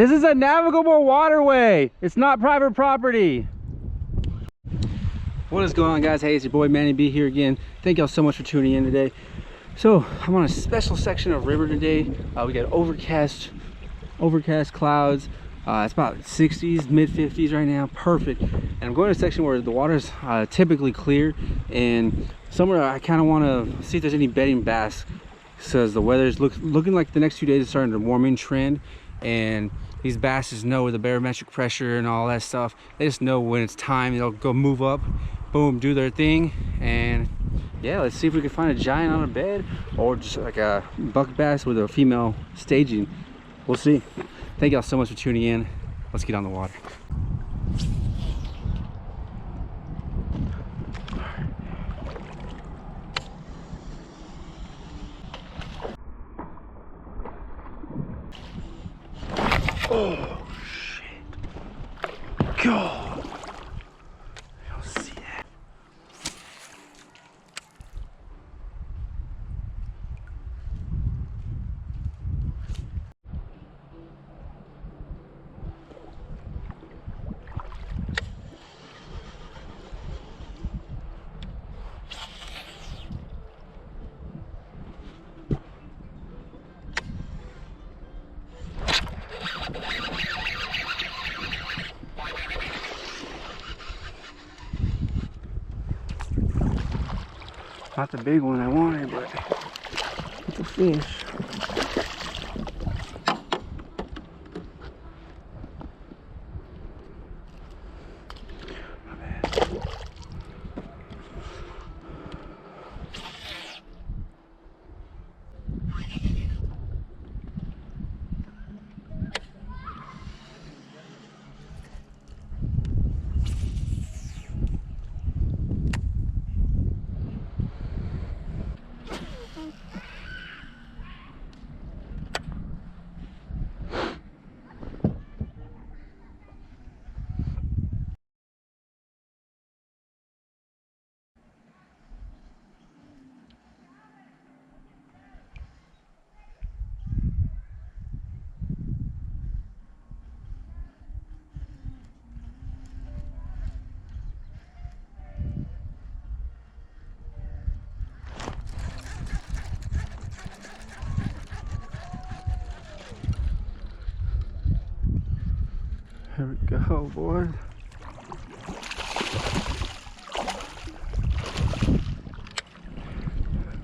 This is a navigable waterway. It's not private property. What is going on, guys? Hey, it's your boy Manny B here again. Thank y'all so much for tuning in today. So I'm on a special section of river today. We got overcast clouds. It's about 60s, mid 50s right now. Perfect. And I'm going to a section where the water's typically clear, and somewhere I kind of want to see if there's any bedding bass, because the weather's looking like the next few days is starting to warming trend, and these bass just know the barometric pressure and all that stuff. They just know when it's time. They'll go move up, boom, do their thing. And yeah, let's see if we can find a giant on a bed or just like a buck bass with a female staging. We'll see. Thank y'all so much for tuning in. Let's get on the water. Oh shit. God. I don't see that. Not the big one I wanted, but it's a fish. My bad. Here we go, boys.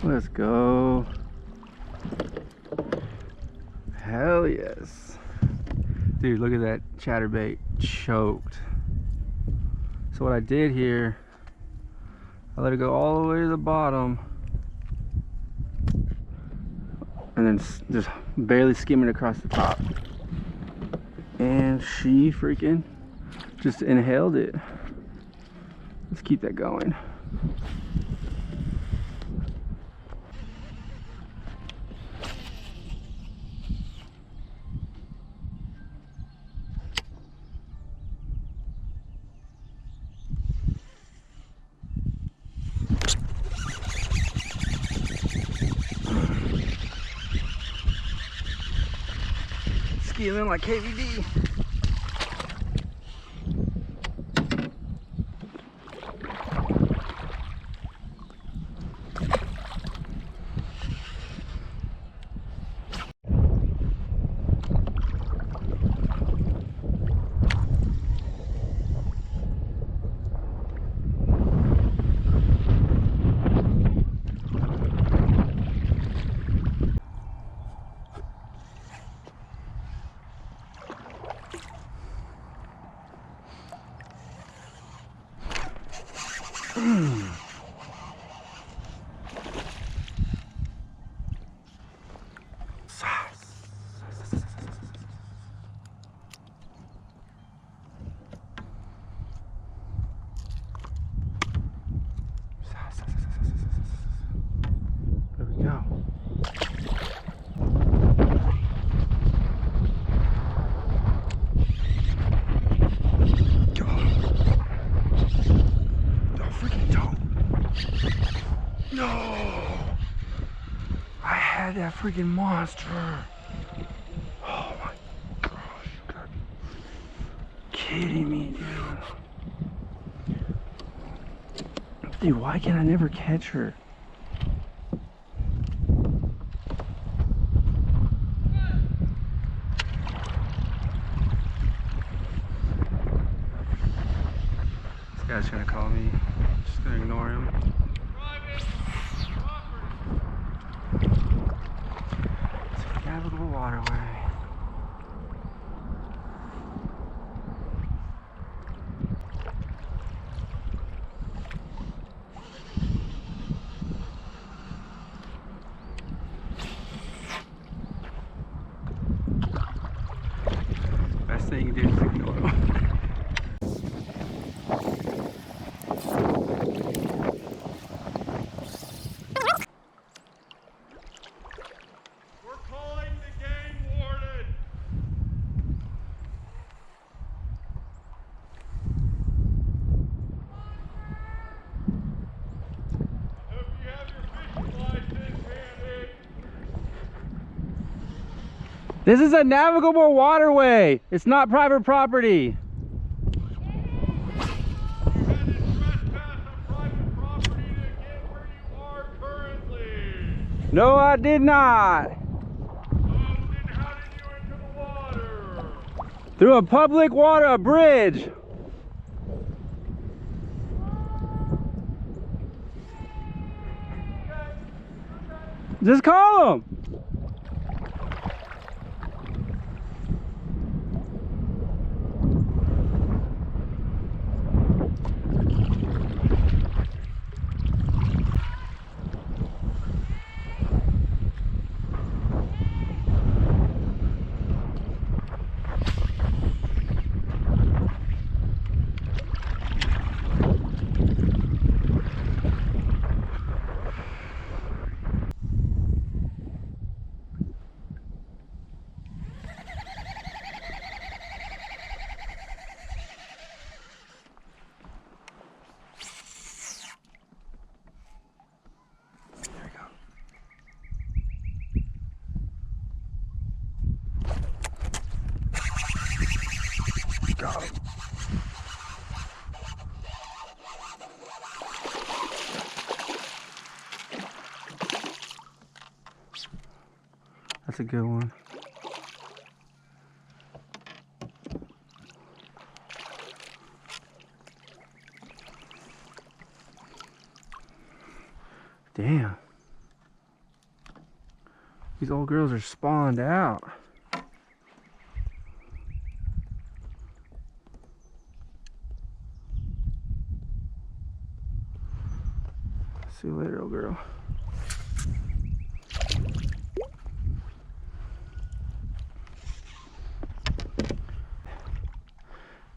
Let's go. Hell yes. Dude, look at that chatterbait choked. So what I did here, I let it go all the way to the bottom and then just barely skimming across the top. And she freaking just inhaled it. Let's keep that going. Skeeling like KVD. There we go. No! I had that freaking monster. Oh my gosh, kidding me, dude? Dude, why can I never catch her? This guy's trying to call me. Just gonna ignore him. It's a navigable waterway. Best thing you can do is ignore him. We're calling the game warden. I hope you have your fishing license handy. This is a navigable waterway. It's not private property. You had to trespass on private property to get where you are currently. No, I did not. Then how did you enter the water? Through a public water bridge. Just call him. Got him. That's a good one. Damn. These old girls are spawned out. See you later, old girl.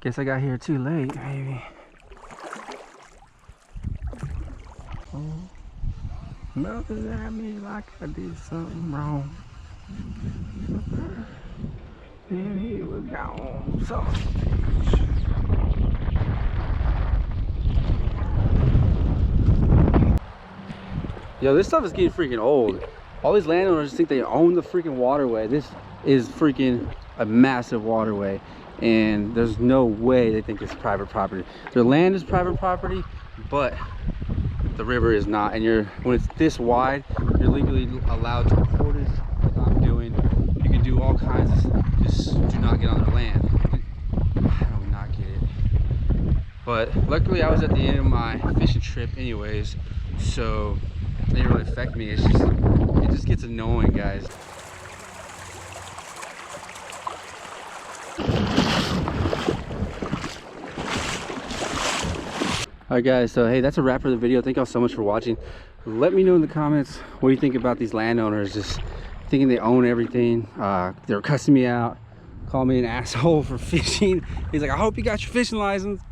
Guess I got here too late, maybe. Oh, melted at me like I did something wrong. And he was gone. So. Yo, this stuff is getting freaking old. All these landowners think they own the freaking waterway. This is freaking a massive waterway, and there's no way they think it's private property. Their land is private property, but the river is not. And when it's this wide, you're legally allowed to report it, like I'm doing. You can do all kinds of, just do not get on their land. I do not get it. But luckily I was at the end of my fishing trip anyways, so it didn't really affect me. It just gets annoying, guys. Alright guys, so hey, that's a wrap for the video. Thank y'all so much for watching. Let me know in the comments what you think about these landowners just thinking they own everything. They're cussing me out, call me an asshole for fishing. He's like, I hope you got your fishing license.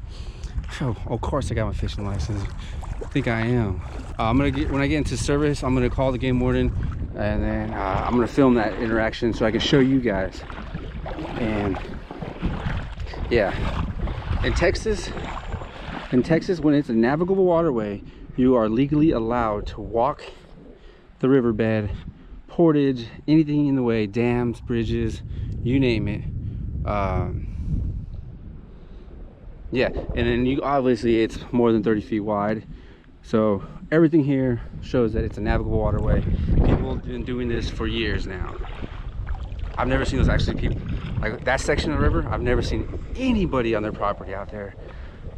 Oh, of course I got my fishing license. I think I am. When I get into service, I'm gonna call the game warden, and then I'm gonna film that interaction so I can show you guys. And yeah, in Texas, when it's a navigable waterway, you are legally allowed to walk the riverbed, portage, anything in the way, dams, bridges, you name it. Yeah, and then you obviously it's more than 30 feet wide. So everything here shows that it's a navigable waterway. People have been doing this for years now. I've never seen those actually people, like that section of the river, I've never seen anybody on their property out there.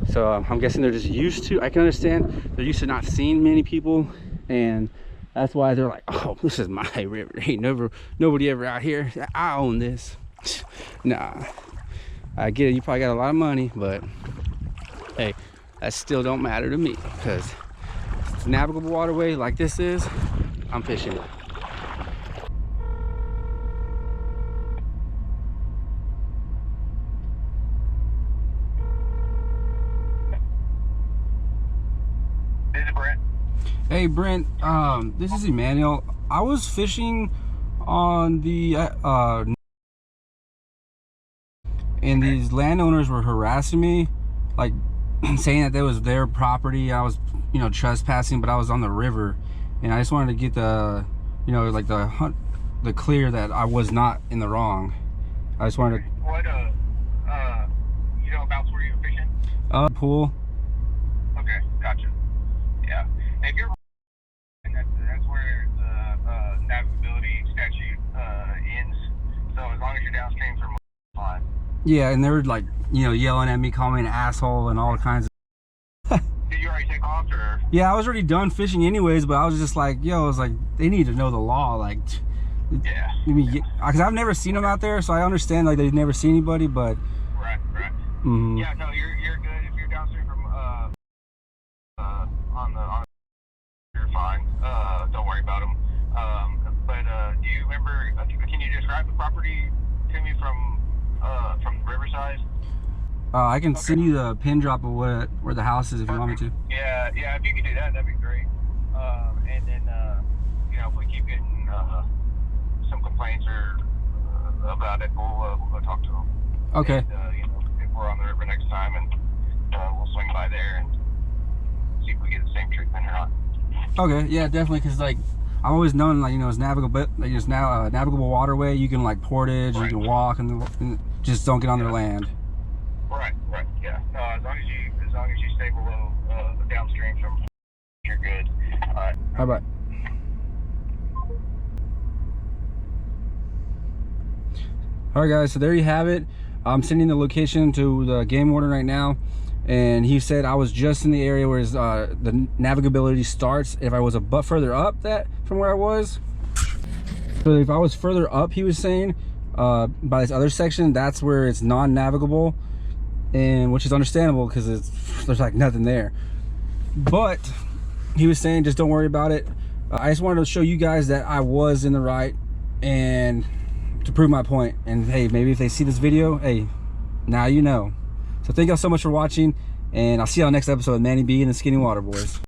So I'm guessing they're just used to, I can understand, they're used to not seeing many people, and that's why they're like, oh, this is my river. Ain't nobody ever out here. I own this. Nah, I get it, you probably got a lot of money, but hey, that still don't matter to me, because it's a navigable waterway like this is, I'm fishing it. This is Brent. Hey Brent, this is Emmanuel. I was fishing on the and these landowners were harassing me, like saying that that was their property. I was, you know, trespassing, but I was on the river, and I just wanted to get the, you know, like the clear that I was not in the wrong. I just wanted to. What, you know about where you're fishing? Pool. Okay, gotcha. Yeah. If you're, that's where the navigability statute ends. So as long as you're downstream from fine. Yeah, and they were like, you know, yelling at me, calling me an asshole and all kinds of. Did you already take off, or? Yeah, I was already done fishing anyways, but I was just like, yo, I was like, they need to know the law, like. Yeah. Because I've never seen them out there, so I understand like they've never seen anybody, but. Right. Mm-hmm. Yeah, no, you're good. If you're downstream from you're fine. Don't worry about them. But do you remember? Can you describe the property to me from Riverside? I can send you the pin drop of where the house is if you want me to. Yeah. If you could do that, that'd be great. And then you know, if we keep getting some complaints or about it, we'll talk to them. Okay. And, you know, if we're on the river next time, and we'll swing by there and see if we get the same treatment or not. Okay, yeah, definitely, because like I've always known, like, you know, it's navigable, like it's now a navigable waterway. You can like portage, Right. you can walk, and just don't get on their land. Right, yeah. No, as long as you stay below downstream from, you're good. All right. Bye bye. All right, guys. So there you have it. I'm sending the location to the game warden right now, and he said I was just in the area where his, the navigability starts. If I was a bit further up from where I was, so if I was further up, he was saying by this other section, that's where it's non-navigable, and which is understandable because there's like nothing there. But he was saying just don't worry about it. I just wanted to show you guys that I was in the right, and to prove my point. And hey, maybe if they see this video, hey, now you know. So thank y'all so much for watching, and I'll see y'all next episode of Manny B and the Skinny Water Boys.